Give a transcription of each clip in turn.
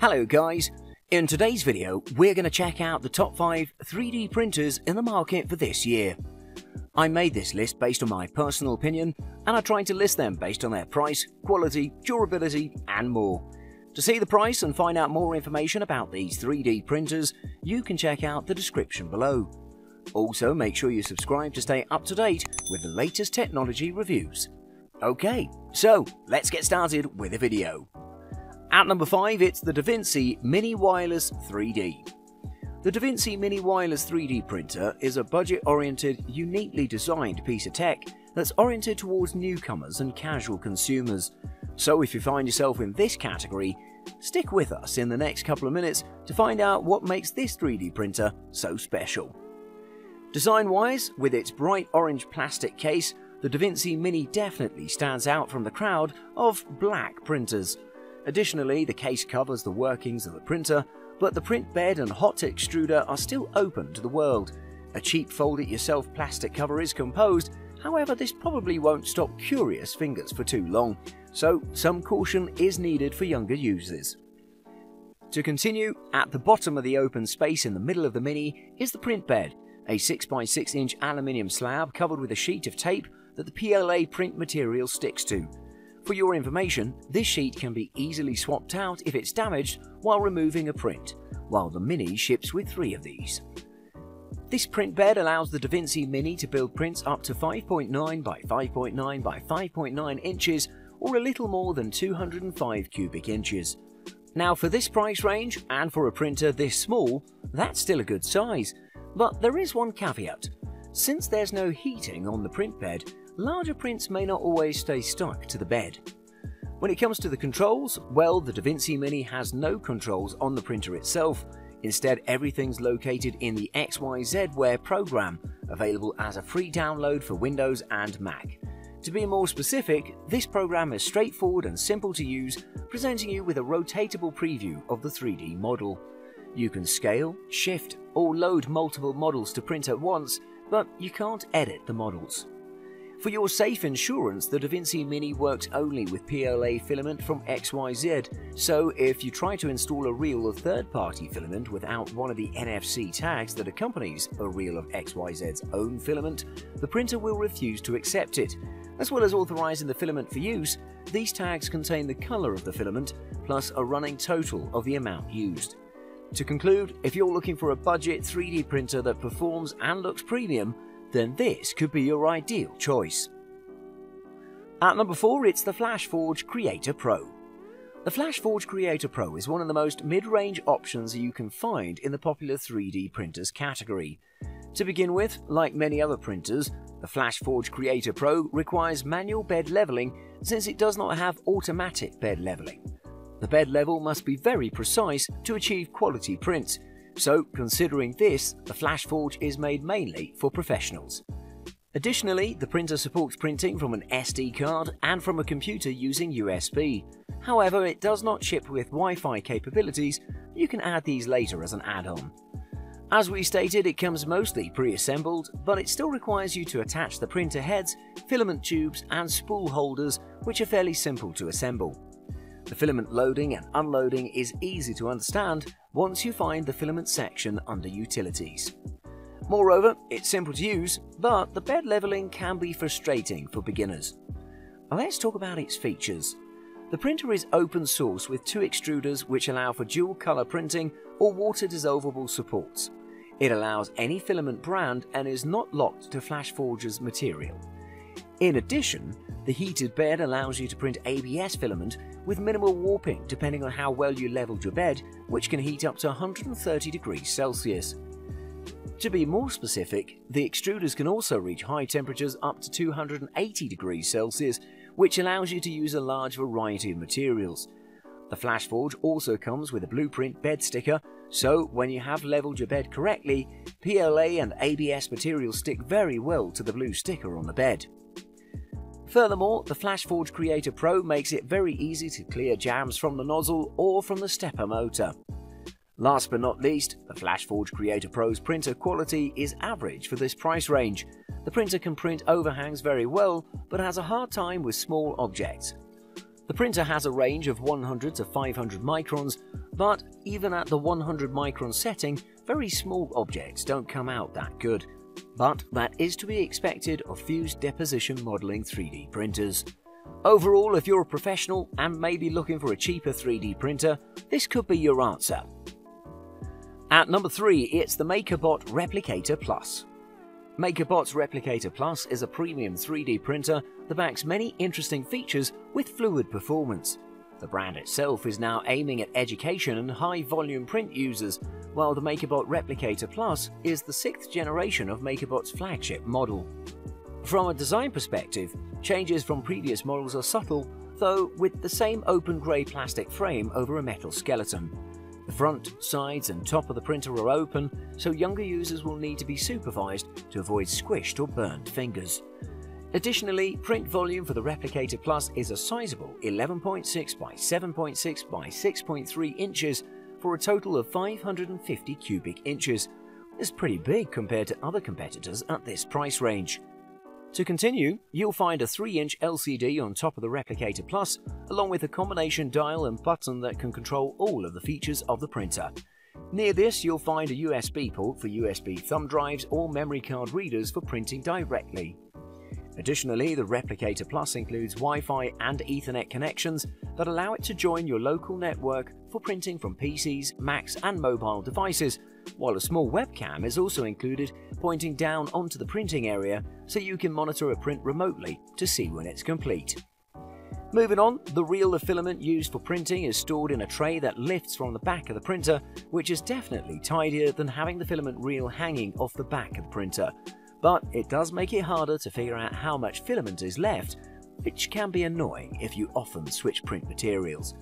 Hello guys, in today's video we're going to check out the top 5 3D printers in the market for this year. I made this list based on my personal opinion and I tried to list them based on their price, quality, durability and more. To see the price and find out more information about these 3D printers, you can check out the description below. Also make sure you subscribe to stay up to date with the latest technology reviews. Okay, so let's get started with the video. At number 5, it's the DaVinci Mini Wireless 3D. The DaVinci Mini Wireless 3D printer is a budget-oriented, uniquely designed piece of tech that's oriented towards newcomers and casual consumers. So if you find yourself in this category, stick with us in the next couple of minutes to find out what makes this 3D printer so special. Design-wise, with its bright orange plastic case, the DaVinci Mini definitely stands out from the crowd of black printers. Additionally, the case covers the workings of the printer, but the print bed and hot extruder are still open to the world. A cheap fold-it-yourself plastic cover is composed, however this probably won't stop curious fingers for too long, so some caution is needed for younger users. To continue, at the bottom of the open space in the middle of the Mini is the print bed, a 6x6 inch aluminium slab covered with a sheet of tape that the PLA print material sticks to. For your information, this sheet can be easily swapped out if it's damaged while removing a print, while the Mini ships with 3 of these. This print bed allows the DaVinci Mini to build prints up to 5.9 by 5.9 by 5.9 inches or a little more than 205 cubic inches. Now for this price range, and for a printer this small, that's still a good size. But there is one caveat. Since there's no heating on the print bed, larger prints may not always stay stuck to the bed. When it comes to the controls, well, the DaVinci Mini has no controls on the printer itself. Instead, everything's located in the XYZware program, available as a free download for Windows and Mac. To be more specific, this program is straightforward and simple to use, presenting you with a rotatable preview of the 3D model. You can scale, shift, or load multiple models to print at once, but you can't edit the models. For your safe insurance, the DaVinci Mini works only with PLA filament from XYZ, so if you try to install a reel of third-party filament without one of the NFC tags that accompanies a reel of XYZ's own filament, the printer will refuse to accept it. As well as authorizing the filament for use, these tags contain the color of the filament, plus a running total of the amount used. To conclude, if you're looking for a budget 3D printer that performs and looks premium, then this could be your ideal choice. At number 4, it's the Flashpoint Creator Pro. The Flashpoint Creator Pro is one of the most mid-range options you can find in the popular 3D printers category. To begin with, like many other printers, the Flashpoint Creator Pro requires manual bed leveling since it does not have automatic bed leveling. The bed level must be very precise to achieve quality prints. So, considering this, the Flashpoint is made mainly for professionals. Additionally, the printer supports printing from an SD card and from a computer using USB. However, it does not ship with Wi-Fi capabilities. You can add these later as an add-on. As we stated, it comes mostly pre-assembled, but it still requires you to attach the printer heads, filament tubes and spool holders, which are fairly simple to assemble. The filament loading and unloading is easy to understand once you find the filament section under Utilities. Moreover, it's simple to use, but the bed leveling can be frustrating for beginners. Let's talk about its features. The printer is open source with 2 extruders which allow for dual color printing or water dissolvable supports. It allows any filament brand and is not locked to FlashForge's material. In addition, the heated bed allows you to print ABS filament with minimal warping depending on how well you leveled your bed, which can heat up to 130 degrees Celsius. To be more specific, the extruders can also reach high temperatures up to 280 degrees Celsius, which allows you to use a large variety of materials. The Flashforge also comes with a blueprint bed sticker, so when you have leveled your bed correctly, PLA and ABS materials stick very well to the blue sticker on the bed. Furthermore, the Flashpoint Creator Pro makes it very easy to clear jams from the nozzle or from the stepper motor. Last but not least, the Flashpoint Creator Pro's printer quality is average for this price range. The printer can print overhangs very well, but has a hard time with small objects. The printer has a range of 100 to 500 microns, but even at the 100 micron setting, very small objects don't come out that good. But that is to be expected of fused deposition modeling 3D printers. Overall, if you're a professional and maybe looking for a cheaper 3D printer, this could be your answer. At number 3, it's the MakerBot Replicator Plus. MakerBot's Replicator Plus is a premium 3D printer that backs many interesting features with fluid performance. The brand itself is now aiming at education and high-volume print users, while the MakerBot Replicator Plus is the 6th generation of MakerBot's flagship model. From a design perspective, changes from previous models are subtle, though with the same open grey plastic frame over a metal skeleton. The front, sides and top of the printer are open, so younger users will need to be supervised to avoid squished or burned fingers. Additionally, print volume for the Replicator Plus is a sizable 11.6 by 7.6 by 6.3 inches for a total of 550 cubic inches. It's pretty big compared to other competitors at this price range. To continue, you'll find a 3-inch LCD on top of the Replicator Plus, along with a combination dial and button that can control all of the features of the printer. Near this, you'll find a USB port for USB thumb drives or memory card readers for printing directly. Additionally, the Replicator Plus includes Wi-Fi and Ethernet connections that allow it to join your local network for printing from PCs, Macs and mobile devices, while a small webcam is also included pointing down onto the printing area so you can monitor a print remotely to see when it's complete. Moving on, the reel of filament used for printing is stored in a tray that lifts from the back of the printer, which is definitely tidier than having the filament reel hanging off the back of the printer. But it does make it harder to figure out how much filament is left, which can be annoying if you often switch print materials.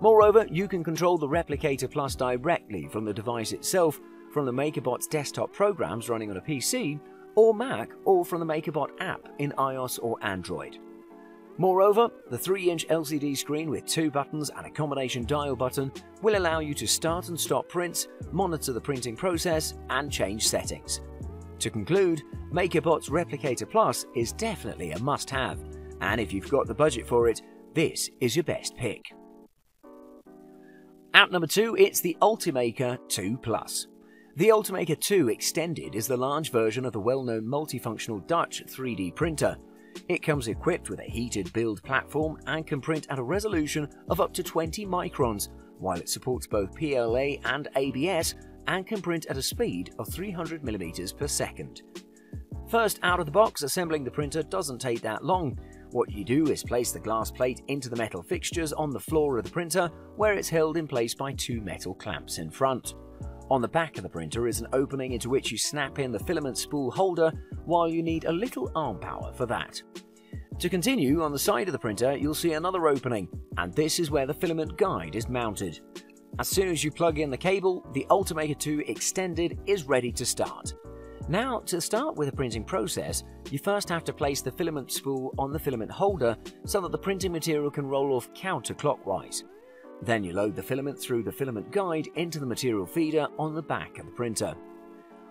Moreover, you can control the Replicator Plus directly from the device itself, from the MakerBot's desktop programs running on a PC or Mac, or from the MakerBot app in iOS or Android. Moreover, the 3-inch LCD screen with 2 buttons and a combination dial button will allow you to start and stop prints, monitor the printing process, and change settings. To conclude, MakerBot's Replicator Plus is definitely a must-have, and if you've got the budget for it, this is your best pick. At number 2, it's the Ultimaker 2 Plus. The Ultimaker 2 Extended is the large version of the well-known multifunctional Dutch 3D printer. It comes equipped with a heated build platform and can print at a resolution of up to 20 microns, while it supports both PLA and ABS and can print at a speed of 300mm per second. First out of the box, assembling the printer doesn't take that long. What you do is place the glass plate into the metal fixtures on the floor of the printer, where it's held in place by 2 metal clamps in front. On the back of the printer is an opening into which you snap in the filament spool holder, while you need a little arm power for that. To continue, on the side of the printer you'll see another opening, and this is where the filament guide is mounted. As soon as you plug in the cable, the Ultimaker 2 Extended is ready to start. Now, to start with the printing process, you first have to place the filament spool on the filament holder so that the printing material can roll off counterclockwise. Then you load the filament through the filament guide into the material feeder on the back of the printer.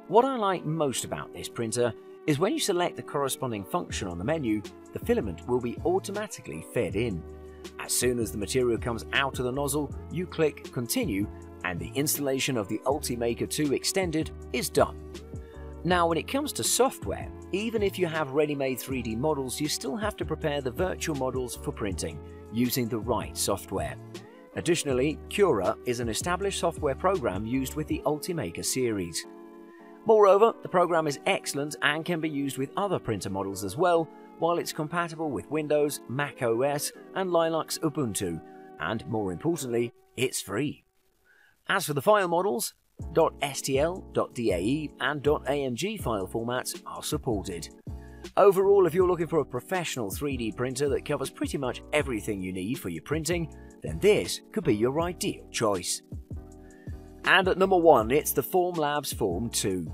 What I like most about this printer is when you select the corresponding function on the menu, the filament will be automatically fed in. As soon as the material comes out of the nozzle, you click Continue and the installation of the Ultimaker 2 Extended is done. Now, when it comes to software, even if you have ready-made 3D models, you still have to prepare the virtual models for printing using the right software. Additionally, Cura is an established software program used with the Ultimaker series. Moreover, the program is excellent and can be used with other printer models as well, while it's compatible with Windows, Mac OS and Linux Ubuntu, and more importantly, it's free. As for the file models, .stl, .dae and .amg file formats are supported. Overall, if you're looking for a professional 3D printer that covers pretty much everything you need for your printing, then this could be your ideal choice. And at number 1, it's the Formlabs Form 2.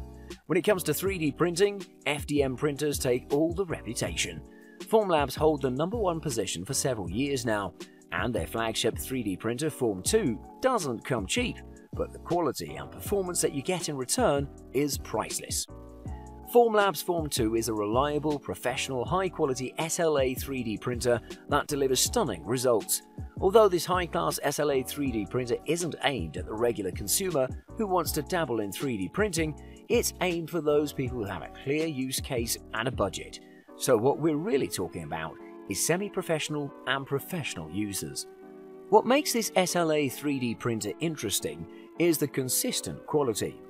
When it comes to 3D printing, FDM printers take all the reputation. Formlabs hold the #1 position for several years now, and their flagship 3D printer Form 2 doesn't come cheap, but the quality and performance that you get in return is priceless. Formlabs Form 2 is a reliable, professional, high-quality SLA 3D printer that delivers stunning results. Although this high-class SLA 3D printer isn't aimed at the regular consumer who wants to dabble in 3D printing, it's aimed for those people who have a clear use case and a budget. So what we're really talking about is semi-professional and professional users. What makes this SLA 3D printer interesting is the consistent quality.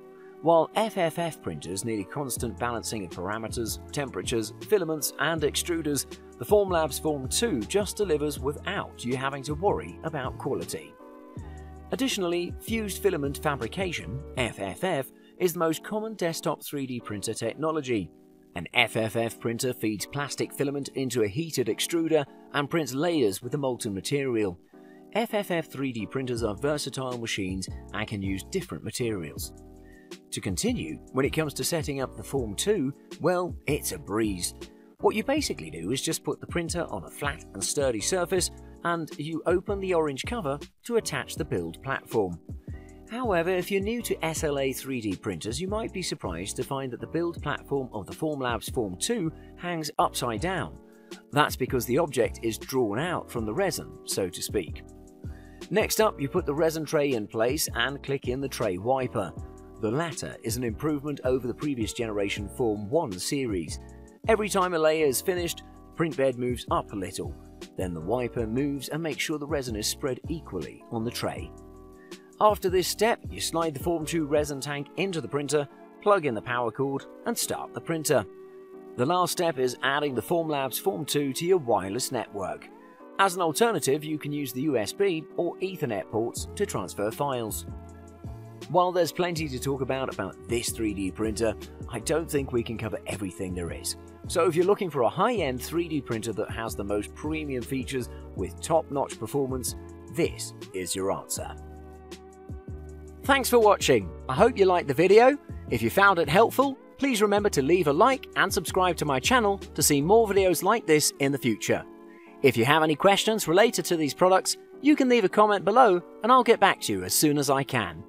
While FFF printers need a constant balancing of parameters, temperatures, filaments and extruders, the Formlabs Form 2 just delivers without you having to worry about quality. Additionally, fused filament fabrication, FFF, is the most common desktop 3D printer technology. An FFF printer feeds plastic filament into a heated extruder and prints layers with the molten material. FFF 3D printers are versatile machines and can use different materials. To continue, when it comes to setting up the Form 2, well, it's a breeze. What you basically do is just put the printer on a flat and sturdy surface and you open the orange cover to attach the build platform. However, if you're new to SLA 3D printers, you might be surprised to find that the build platform of the Formlabs Form 2 hangs upside down. That's because the object is drawn out from the resin, so to speak. Next up, you put the resin tray in place and click in the tray wiper. The latter is an improvement over the previous generation Form 1 series. Every time a layer is finished, the print bed moves up a little. Then the wiper moves and makes sure the resin is spread equally on the tray. After this step, you slide the Form 2 resin tank into the printer, plug in the power cord and start the printer. The last step is adding the Formlabs Form 2 to your wireless network. As an alternative, you can use the USB or Ethernet ports to transfer files. While there's plenty to talk about this 3D printer, I don't think we can cover everything there is. So if you're looking for a high-end 3D printer that has the most premium features with top-notch performance, this is your answer. Thanks for watching. I hope you liked the video. If you found it helpful, please remember to leave a like and subscribe to my channel to see more videos like this in the future. If you have any questions related to these products, you can leave a comment below and I'll get back to you as soon as I can.